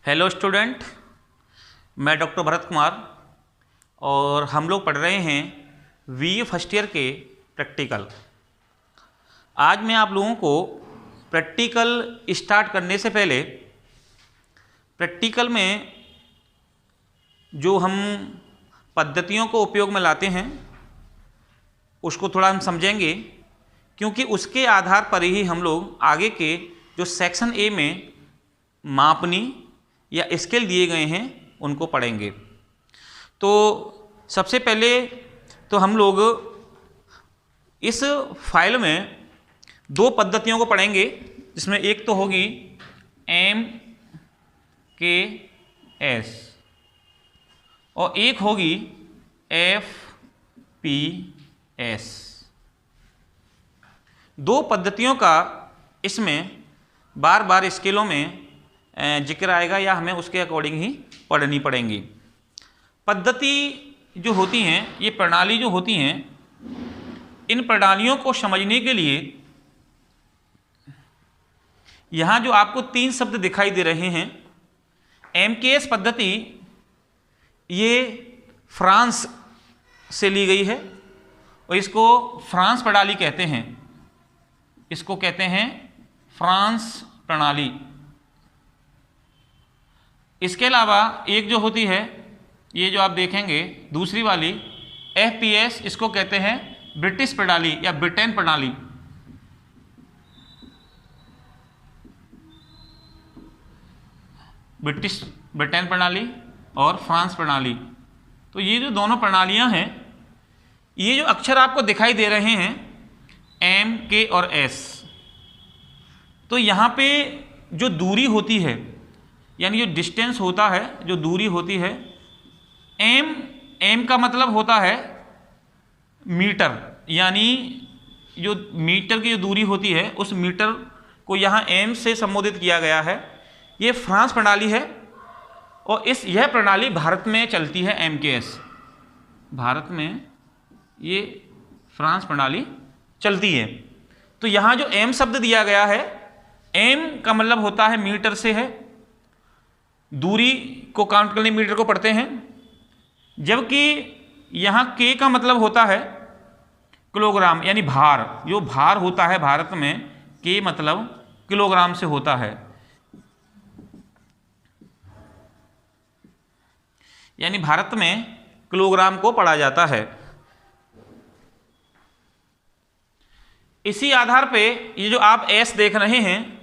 Hello student, मैं doctor Bharat Kumar और हम लोग पढ़ रहे हैं बीए फर्स्ट ईयर के प्रैक्टिकल। आज मैं आप लोगों को प्रैक्टिकल स्टार्ट करने से पहले प्रैक्टिकल में जो हम पद्धतियों को उपयोग में लाते हैं उसको थोड़ा हम समझेंगे, क्योंकि उसके आधार पर ही हम लोग आगे के जो सेक्शन ए में मापनी या स्केल दिए गए हैं उनको पढ़ेंगे। तो सबसे पहले तो हम लोग इस फाइल में दो पद्धतियों को पढ़ेंगे, जिसमें एक तो होगी MKS और एक होगी FPS। दो पद्धतियों का इसमें बार बार स्केलों में जिक्र आएगा या हमें उसके अकॉर्डिंग ही पढ़नी पड़ेंगी। पद्धति जो होती हैं, ये प्रणाली जो होती हैं, इन प्रणालियों को समझने के लिए यहाँ जो आपको तीन शब्द दिखाई दे रहे हैं, MKS पद्धति ये फ्रांस से ली गई है और इसको फ्रांस प्रणाली कहते हैं। इसको कहते हैं फ्रांस प्रणाली। इसके अलावा एक जो होती है, ये जो आप देखेंगे दूसरी वाली FPS, इसको कहते हैं ब्रिटिश प्रणाली या ब्रिटेन प्रणाली। ब्रिटेन प्रणाली और फ्रांस प्रणाली। तो ये जो दोनों प्रणालियां हैं, ये जो अक्षर आपको दिखाई दे रहे हैं M, K और S, तो यहाँ पे जो दूरी होती है यानी जो डिस्टेंस होता है, जो दूरी होती है, M का मतलब होता है मीटर, यानी जो मीटर की जो दूरी होती है उस मीटर को यहाँ M से संबोधित किया गया है। ये फ्रांस प्रणाली है और यह प्रणाली भारत में चलती है MKS। भारत में ये फ्रांस प्रणाली चलती है। तो यहाँ जो M शब्द दिया गया है, M का मतलब होता है मीटर से है, दूरी को काउंट करने मीटर को पढ़ते हैं, जबकि यहाँ K का मतलब होता है किलोग्राम यानी भार। जो भार होता है भारत में, K मतलब किलोग्राम से होता है, यानी भारत में किलोग्राम को पढ़ा जाता है। इसी आधार पे ये जो आप S देख रहे हैं,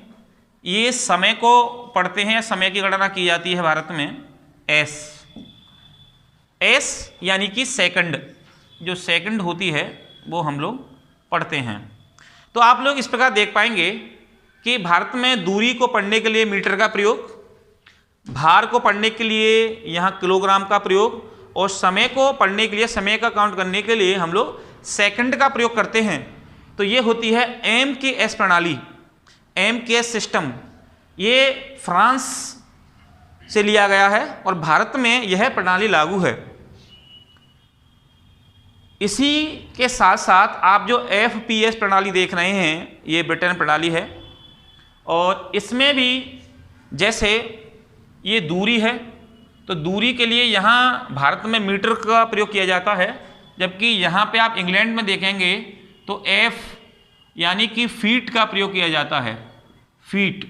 ये समय को पढ़ते हैं, समय की गणना की जाती है भारत में S यानी कि सेकंड। जो सेकंड होती है वो हम लोग पढ़ते हैं। तो आप लोग इस प्रकार देख पाएंगे कि भारत में दूरी को पढ़ने के लिए मीटर का प्रयोग, भार को पढ़ने के लिए यहाँ किलोग्राम का प्रयोग, और समय को पढ़ने के लिए, समय का काउंट करने के लिए हम लोग सेकंड का प्रयोग करते हैं। तो ये होती है MKS प्रणाली, MKS सिस्टम। ये फ्रांस से लिया गया है और भारत में यह प्रणाली लागू है। इसी के साथ साथ आप जो FPS प्रणाली देख रहे हैं, ये ब्रिटेन प्रणाली है और इसमें भी जैसे ये दूरी है, तो दूरी के लिए यहाँ भारत में मीटर का प्रयोग किया जाता है, जबकि यहाँ पे आप इंग्लैंड में देखेंगे तो F यानी कि फीट का प्रयोग किया जाता है। फीट,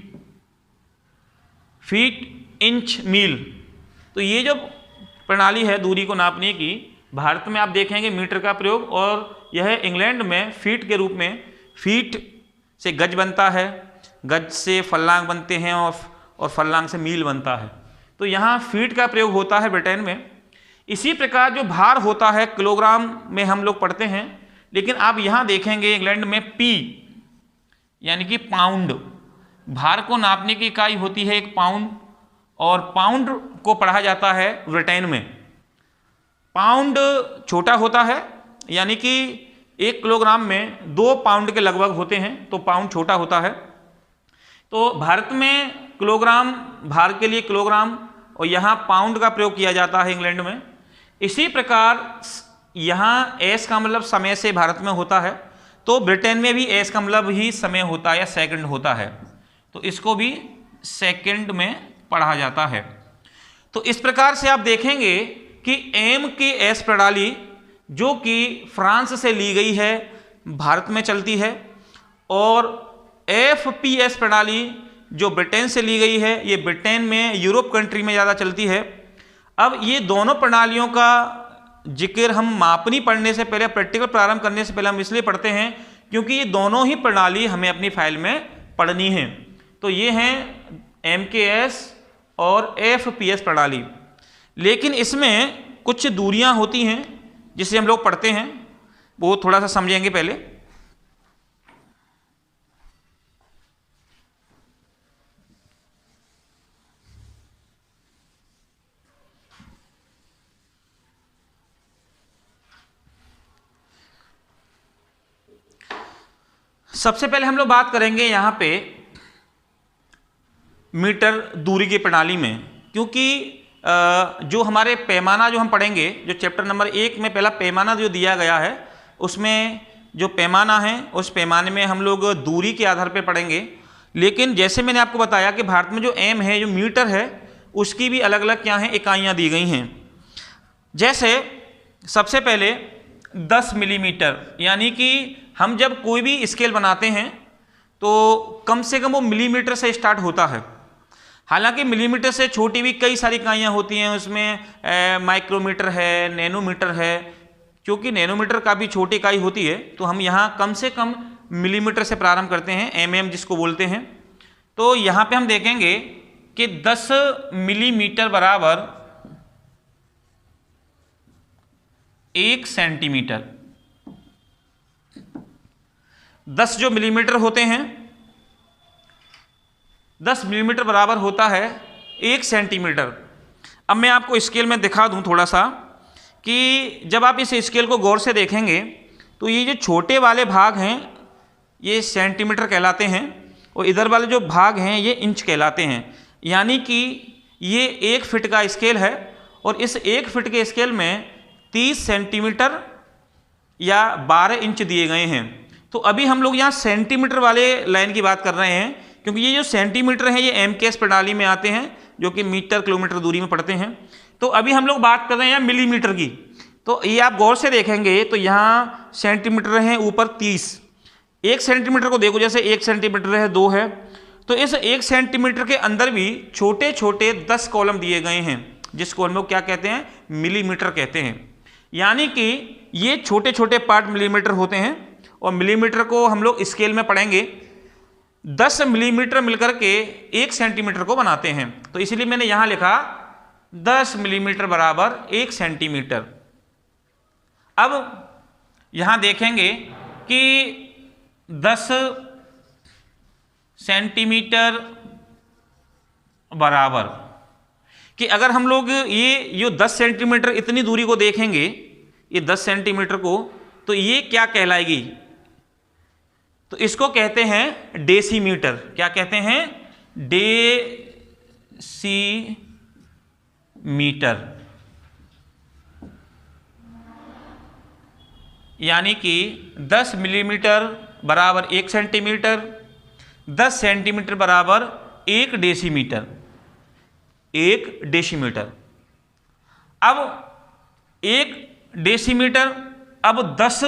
इंच, मील। तो ये जो प्रणाली है दूरी को नापने की, भारत में आप देखेंगे मीटर का प्रयोग, और यह इंग्लैंड में फीट के रूप में, फीट से गज बनता है, गज से फल्लांग बनते हैं और फल्लांग से मील बनता है। तो यहाँ फीट का प्रयोग होता है ब्रिटेन में। इसी प्रकार जो भार होता है किलोग्राम में हम लोग पढ़ते हैं, लेकिन आप यहाँ देखेंगे इंग्लैंड में P यानी कि पाउंड। भार को नापने की इकाई होती है एक पाउंड, और पाउंड को पढ़ा जाता है ब्रिटेन में। पाउंड छोटा होता है, यानी कि 1 किलोग्राम में 2 पाउंड के लगभग होते हैं, तो पाउंड छोटा होता है। तो भारत में किलोग्राम, भार के लिए किलोग्राम, और यहाँ पाउंड का प्रयोग किया जाता है इंग्लैंड में। इसी प्रकार यहाँ S का मतलब समय से भारत में होता है, तो ब्रिटेन में भी S का मतलब ही समय होता है या सेकंड होता है, तो इसको भी सेकंड में पढ़ा जाता है। तो इस प्रकार से आप देखेंगे कि MKS प्रणाली जो कि फ्रांस से ली गई है भारत में चलती है, और FPS प्रणाली जो ब्रिटेन से ली गई है, ये ब्रिटेन में, यूरोप कंट्री में ज़्यादा चलती है। अब ये दोनों प्रणालियों का जिक्र हम मापनी पढ़ने से पहले, प्रैक्टिकल प्रारंभ करने से पहले हम इसलिए पढ़ते हैं क्योंकि ये दोनों ही प्रणाली हमें अपनी फाइल में पढ़नी है। तो ये हैं MKS और FPS प्रणाली, लेकिन इसमें कुछ दूरियां होती हैं जिसे हम लोग पढ़ते हैं, वो थोड़ा सा समझेंगे पहले। सबसे पहले हम लोग बात करेंगे यहाँ पे मीटर दूरी की प्रणाली में, क्योंकि जो हमारे पैमाना जो हम पढ़ेंगे, जो चैप्टर नंबर 1 में पहला पैमाना जो दिया गया है, उसमें जो पैमाना है उस पैमाने में हम लोग दूरी के आधार पर पढ़ेंगे। लेकिन जैसे मैंने आपको बताया कि भारत में जो M है, जो मीटर है, उसकी भी अलग अलग क्या हैं, इकाइयाँ दी गई हैं। जैसे सबसे पहले 10 मिलीमीटर, यानी कि हम जब कोई भी स्केल बनाते हैं तो कम से कम वो मिलीमीटर से स्टार्ट होता है। हालांकि मिलीमीटर से छोटी भी कई सारी इकाइयाँ होती हैं, उसमें माइक्रोमीटर है, नैनोमीटर है। क्योंकि नैनोमीटर काफ़ी छोटी इकाई होती है तो हम यहाँ कम से कम मिलीमीटर से प्रारंभ करते हैं, mm जिसको बोलते हैं। तो यहाँ पे हम देखेंगे कि 10 मिलीमीटर बराबर 1 सेंटीमीटर। 10 जो मिलीमीटर होते हैं, 10 मिलीमीटर बराबर होता है 1 सेंटीमीटर। अब मैं आपको स्केल में दिखा दूं थोड़ा सा कि जब आप इस स्केल को गौर से देखेंगे तो ये जो छोटे वाले भाग हैं ये सेंटीमीटर कहलाते हैं, और इधर वाले जो भाग हैं ये इंच कहलाते हैं। यानी कि ये 1 फीट का स्केल है, और इस 1 फीट के स्केल में 30 सेंटीमीटर या 12 इंच दिए गए हैं। तो अभी हम लोग यहाँ सेंटीमीटर वाले लाइन की बात कर रहे हैं, क्योंकि ये जो सेंटीमीटर हैं ये MKS प्रणाली में आते हैं, जो कि मीटर किलोमीटर दूरी में पढ़ते हैं। तो अभी हम लोग बात कर रहे हैं यहाँ मिलीमीटर की। तो ये आप गौर से देखेंगे तो यहाँ सेंटीमीटर हैं ऊपर 30। 1 सेंटीमीटर को देखो, जैसे 1 सेंटीमीटर है, 2 है, तो इस 1 सेंटीमीटर के अंदर भी छोटे छोटे 10 कॉलम दिए गए हैं, जिस कॉलम को क्या कहते हैं, मिलीमीटर कहते हैं। यानी कि ये छोटे छोटे पार्ट मिलीमीटर होते हैं, और मिलीमीटर को हम लोग स्केल में पढ़ेंगे। 10 मिलीमीटर मिलकर के 1 सेंटीमीटर को बनाते हैं। तो इसलिए मैंने यहां लिखा 10 मिलीमीटर बराबर 1 सेंटीमीटर। अब यहां देखेंगे कि 10 सेंटीमीटर बराबर कि अगर हम लोग ये जो 10 सेंटीमीटर इतनी दूरी को देखेंगे, ये 10 सेंटीमीटर को, तो ये क्या कहलाएगी, तो इसको कहते हैं डेसीमीटर। क्या कहते हैं, डेसीमीटर। यानी कि 10 मिलीमीटर बराबर 1 सेंटीमीटर, 10 सेंटीमीटर बराबर 1 डेसीमीटर, 1 डेसीमीटर। अब 1 डेसीमीटर, अब 10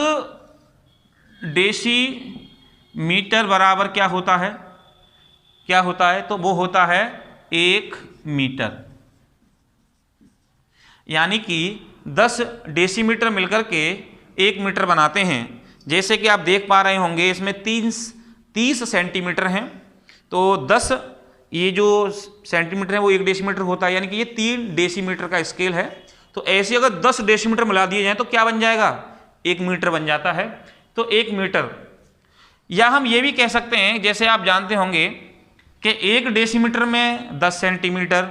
डेसीमीटर बराबर क्या होता है, क्या होता है, तो वो होता है 1 मीटर। यानी कि 10 डेसीमीटर मिलकर के 1 मीटर बनाते हैं। जैसे कि आप देख पा रहे होंगे इसमें 30 सेंटीमीटर हैं, तो 10 ये जो सेंटीमीटर है वो 1 डेसीमीटर होता है, यानी कि ये 3 डेसीमीटर का स्केल है। तो ऐसे अगर 10 डेसीमीटर मिला दिए जाएं तो क्या बन जाएगा, 1 मीटर बन जाता है। तो 1 मीटर, या हम ये भी कह सकते हैं, जैसे आप जानते होंगे कि 1 डेसीमीटर में 10 सेंटीमीटर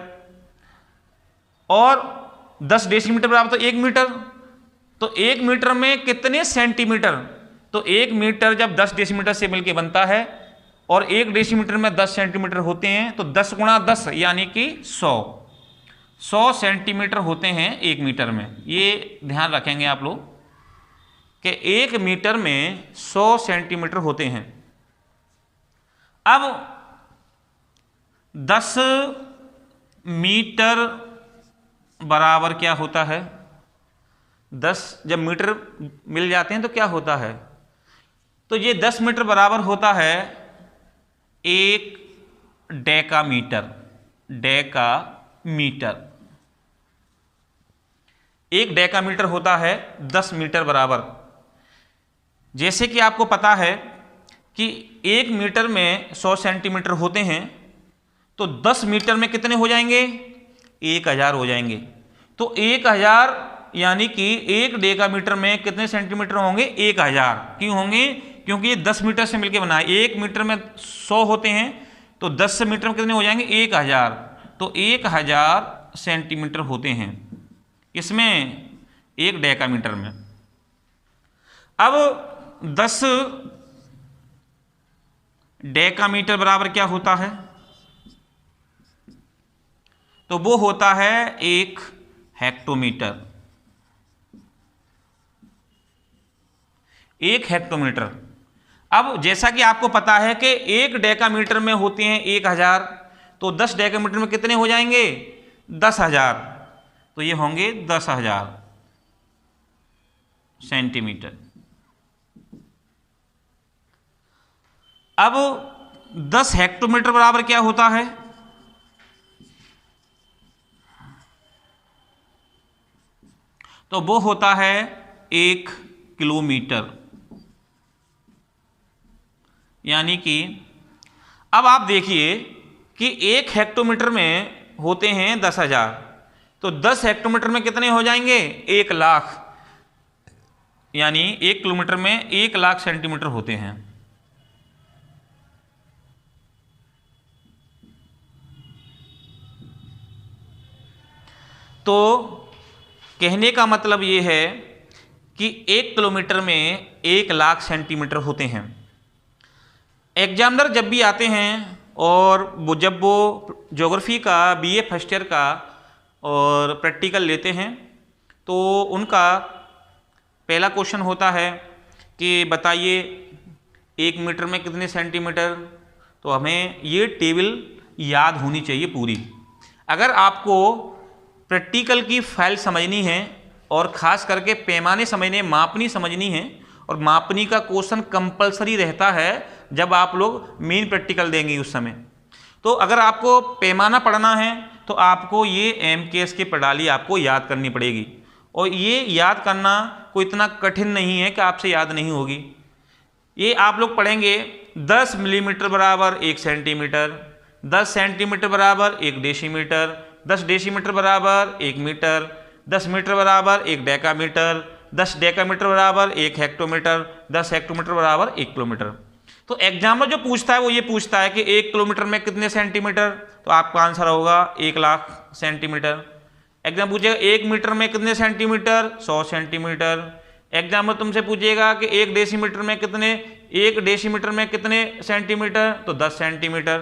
और 10 डेसीमीटर बराबर तो 1 मीटर। तो 1 मीटर में कितने सेंटीमीटर, तो 1 मीटर जब 10 डेसीमीटर से मिलके बनता है और 1 डेसीमीटर में 10 सेंटीमीटर होते हैं, तो 10 गुणा 10 यानी कि 100 सेंटीमीटर होते हैं 1 मीटर में। ये ध्यान रखेंगे आप लोग कि 1 मीटर में 100 सेंटीमीटर होते हैं। अब 10 मीटर बराबर क्या होता है 10। जब मीटर मिल जाते हैं तो क्या होता है, तो ये 10 मीटर बराबर होता है 1 डेकामीटर। डेकामीटर, 1 डेकामीटर होता है 10 मीटर बराबर। जैसे कि आपको पता है कि 1 मीटर में 100 सेंटीमीटर होते हैं, तो 10 मीटर में कितने हो जाएंगे, 1000 हो जाएंगे। तो 1000 यानी कि 1 डेकामीटर में कितने सेंटीमीटर होंगे, 1000। क्यों होंगे, क्योंकि ये 10 मीटर से मिलकर बना है। 1 मीटर में 100 होते हैं, तो 10 मीटर में कितने हो जाएंगे, 1000। तो 1000 सेंटीमीटर होते हैं इसमें 1 डेकामीटर में। अब 10 डेकामीटर बराबर क्या होता है, तो वो होता है 1 हेक्टोमीटर। 1 हेक्टोमीटर। अब जैसा कि आपको पता है कि 1 डेकामीटर में होते हैं 1000, तो 10 डेकामीटर में कितने हो जाएंगे, 10,000। तो ये होंगे 10,000 सेंटीमीटर। अब 10 हेक्टोमीटर बराबर क्या होता है, तो वो होता है 1 किलोमीटर। यानी कि अब आप देखिए कि 1 हेक्टोमीटर में होते हैं 10,000, तो 10 हेक्टोमीटर में कितने हो जाएंगे, 1 लाख। यानी 1 किलोमीटर में 1 लाख सेंटीमीटर होते हैं। तो कहने का मतलब ये है कि 1 किलोमीटर में 1 लाख सेंटीमीटर होते हैं। एग्जामिनर जब भी आते हैं और जब वो ज्योग्राफी का बीए फर्स्ट ईयर का और प्रैक्टिकल लेते हैं, तो उनका पहला क्वेश्चन होता है कि बताइए 1 मीटर में कितने सेंटीमीटर। तो हमें ये टेबल याद होनी चाहिए पूरी। अगर आपको प्रैक्टिकल की फाइल समझनी है और ख़ास करके पैमाने समझने, मापनी समझनी है, और मापनी का क्वेश्चन कंपलसरी रहता है जब आप लोग मेन प्रैक्टिकल देंगे उस समय। तो अगर आपको पैमाना पढ़ना है तो आपको ये एमकेएस की प्रणाली आपको याद करनी पड़ेगी, और ये याद करना कोई इतना कठिन नहीं है कि आपसे याद नहीं होगी। ये आप लोग पढ़ेंगे 10 मिलीमीटर बराबर 1 सेंटीमीटर, 10 सेंटीमीटर बराबर 1 डेसीमीटर, 10 डेसीमीटर बराबर 1 मीटर, 10 मीटर बराबर 1 डेकामीटर, 10 डेकामीटर बराबर 1 हेक्टोमीटर, 10 हेक्टोमीटर बराबर 1 किलोमीटर। तो एग्जाम्पल जो पूछता है वो ये पूछता है कि 1 किलोमीटर में कितने सेंटीमीटर, तो आपका आंसर होगा 1 लाख सेंटीमीटर। एग्जाम पूछेगा 1 मीटर में कितने सेंटीमीटर, 100 सेंटीमीटर। एग्जाम्पल तुमसे पूछेगा कि 1 डेसीमीटर में कितने, 1 डेसीमीटर में कितने सेंटीमीटर, तो 10 सेंटीमीटर।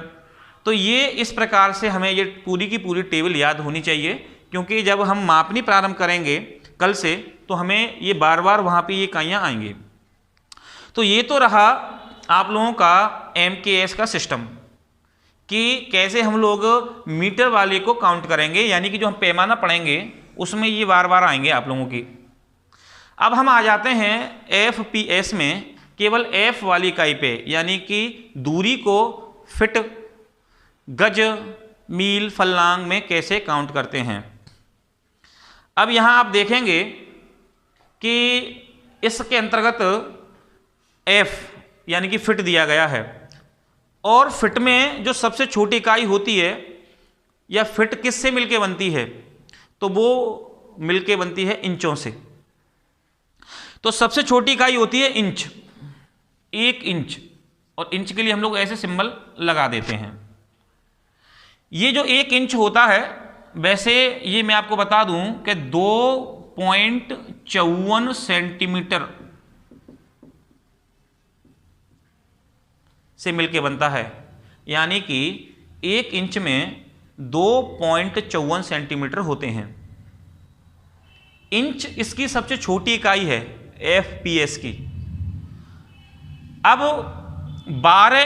तो ये इस प्रकार से हमें ये पूरी की पूरी टेबल याद होनी चाहिए, क्योंकि जब हम मापनी प्रारंभ करेंगे कल से तो हमें ये बार बार वहाँ पे ये इकाइयाँ आएंगी। तो ये तो रहा आप लोगों का एमकेएस का सिस्टम कि कैसे हम लोग मीटर वाले को काउंट करेंगे, यानी कि जो हम पैमाना पढ़ेंगे उसमें ये बार बार आएंगे आप लोगों की। अब हम आ जाते हैं एफपीएस में, केवल एफ वाली इकाई पे, यानी कि दूरी को फिट, गज, मील, फल्लांग में कैसे काउंट करते हैं। अब यहाँ आप देखेंगे कि इसके अंतर्गत एफ यानी कि फिट दिया गया है, और फिट में जो सबसे छोटी इकाई होती है या फिट किससे मिलके बनती है, तो वो मिलके बनती है इंचों से। तो सबसे छोटी इकाई होती है इंच, 1 इंच, और इंच के लिए हम लोग ऐसे सिंबल लगा देते हैं। ये जो 1 इंच होता है, वैसे ये मैं आपको बता दूं कि 2.54 सेंटीमीटर से मिलके बनता है, यानी कि 1 इंच में 2.54 सेंटीमीटर होते हैं। इंच इसकी सबसे छोटी इकाई है एफपीएस की। अब 12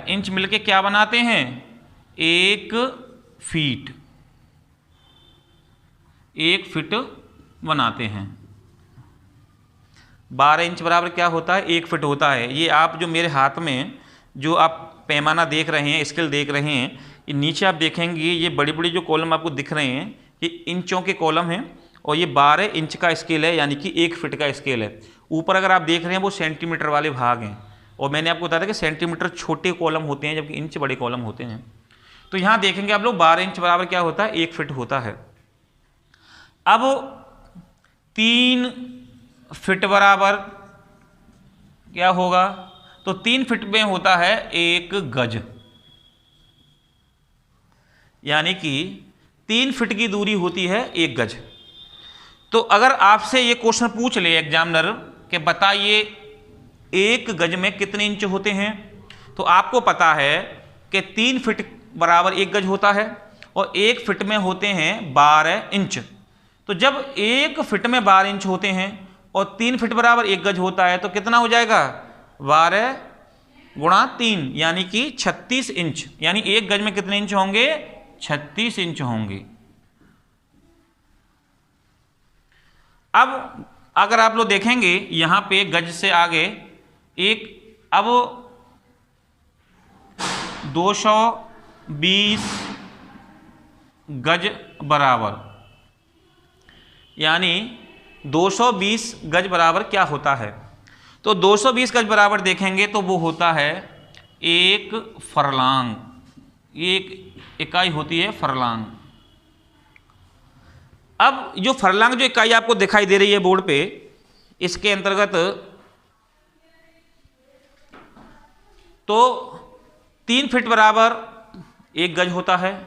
इंच मिलके क्या बनाते हैं, 1 फीट, 1 फीट बनाते हैं। 12 इंच बराबर क्या होता है? 1 फीट होता है। ये आप जो मेरे हाथ में जो आप पैमाना देख रहे हैं, स्केल देख रहे हैं, ये नीचे आप देखेंगे ये बड़ी बड़ी जो कॉलम आपको दिख रहे हैं ये इंचों के कॉलम हैं और ये 12 इंच का स्केल है, यानी कि 1 फीट का स्केल है। ऊपर अगर आप देख रहे हैं वो सेंटीमीटर वाले भाग हैं और मैंने आपको बताया था कि सेंटीमीटर छोटे कॉलम होते हैं जबकि इंच बड़े कॉलम होते हैं। तो यहाँ देखेंगे आप लोग 12 इंच बराबर क्या होता है? 1 फीट होता है। अब 3 फीट बराबर क्या होगा? तो 3 फीट में होता है 1 गज, यानी कि 3 फीट की दूरी होती है 1 गज। तो अगर आपसे ये क्वेश्चन पूछ ले एग्जामिनर कि बताइए 1 गज में कितने इंच होते हैं, तो आपको पता है कि 3 फीट बराबर 1 गज होता है और 1 फीट में होते हैं 12 इंच। तो जब 1 फीट में 12 इंच होते हैं और 3 फीट बराबर 1 गज होता है तो कितना हो जाएगा? 12 गुणा 3 यानी कि 36 इंच। यानी 1 गज में कितने इंच होंगे? 36 इंच होंगे। अब अगर आप लोग देखेंगे यहां पे गज से आगे एक, अब 220 गज बराबर, यानी 220 गज बराबर क्या होता है? तो 220 गज बराबर देखेंगे तो वो होता है 1 फरलांग। एक इकाई होती है फरलांग। अब जो फरलांग जो इकाई आपको दिखाई दे रही है बोर्ड पे, इसके अंतर्गत तो 3 फीट बराबर 1 गज होता है,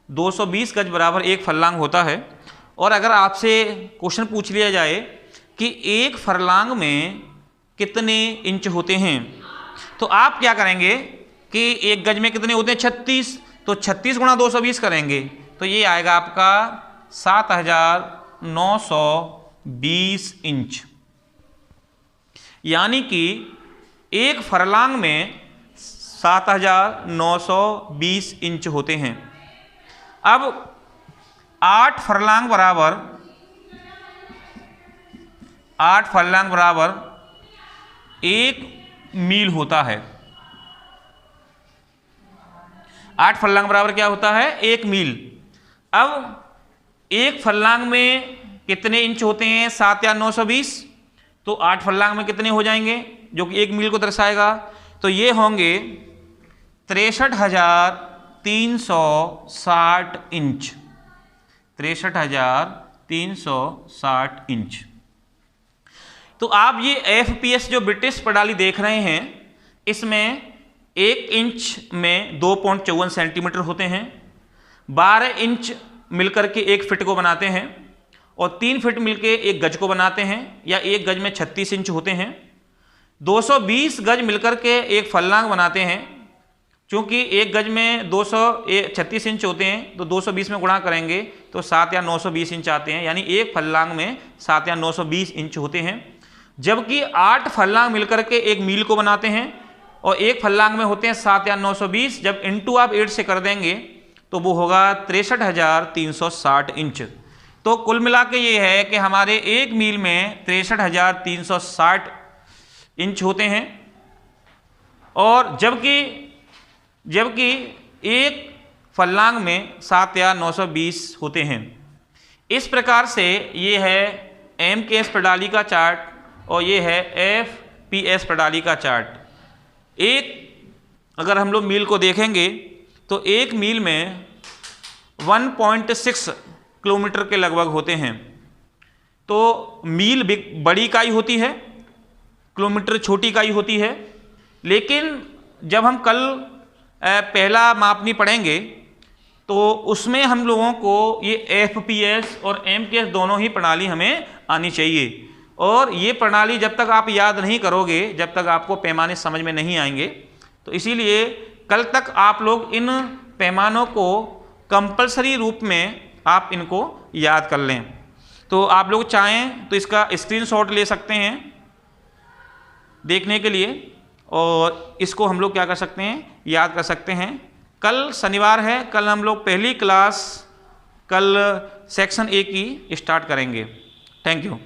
220 गज बराबर 1 फरलांग होता है। और अगर आपसे क्वेश्चन पूछ लिया जाए कि 1 फरलांग में कितने इंच होते हैं, तो आप क्या करेंगे कि 1 गज में कितने होते हैं? 36। तो 36 गुणा 220 करेंगे तो ये आएगा आपका 7920 इंच। यानी कि 1 फरलांग में 7920 इंच होते हैं। अब 8 फरलांग बराबर 1 मील होता है। 8 फरलांग बराबर क्या होता है? 1 मील। अब 1 फरलांग में कितने इंच होते हैं? 7 या 920। तो 8 फरलांग में कितने हो जाएंगे जो कि 1 मील को दर्शाएगा? तो ये होंगे 63,360 इंच। 63,360 इंच। तो आप ये FPS जो ब्रिटिश प्रणाली देख रहे हैं, इसमें 1 इंच में 2.54 सेंटीमीटर होते हैं, 12 इंच मिलकर के 1 फीट को बनाते हैं और 3 फीट मिलकर 1 गज को बनाते हैं, या 1 गज में 36 इंच होते हैं। 220 गज मिलकर के 1 फरलांग बनाते हैं। चूंकि 1 गज में 236 इंच होते हैं तो 220 में गुणा करेंगे तो 7 या 920 इंच आते हैं, यानी 1 फरलांग में 7 या 920 इंच होते हैं। जबकि 8 फरलांग मिलकर के 1 मील को बनाते हैं और 1 फरलांग में होते हैं 7 या 920। जब इंटू आप 8 से कर देंगे तो वो होगा 63,360 इंच। तो कुल मिला के ये है कि हमारे 1 मील में 63,360 इंच होते हैं, और जबकि 1 फरलांग में 7 या 920 होते हैं। इस प्रकार से ये है MKS प्रणाली का चार्ट और ये है FPS प्रणाली का चार्ट। अगर हम लोग मील को देखेंगे तो 1 मील में 1.6 किलोमीटर के लगभग होते हैं। तो मील बड़ी इकाई होती है, किलोमीटर छोटी इकाई होती है। लेकिन जब हम कल पहला मापनी पढ़ेंगे तो उसमें हम लोगों को ये FPS और MKS दोनों ही प्रणाली हमें आनी चाहिए। और ये प्रणाली जब तक आप याद नहीं करोगे, जब तक आपको पैमाने समझ में नहीं आएंगे, तो इसीलिए कल तक आप लोग इन पैमानों को कंपलसरी रूप में आप इनको याद कर लें। तो आप लोग चाहें तो इसका स्क्रीनशॉट ले सकते हैं देखने के लिए, और इसको हम लोग क्या कर सकते हैं, याद कर सकते हैं कल शनिवार है, कल हम लोग पहली क्लास कल सेक्शन ए की स्टार्ट करेंगे। Thank you.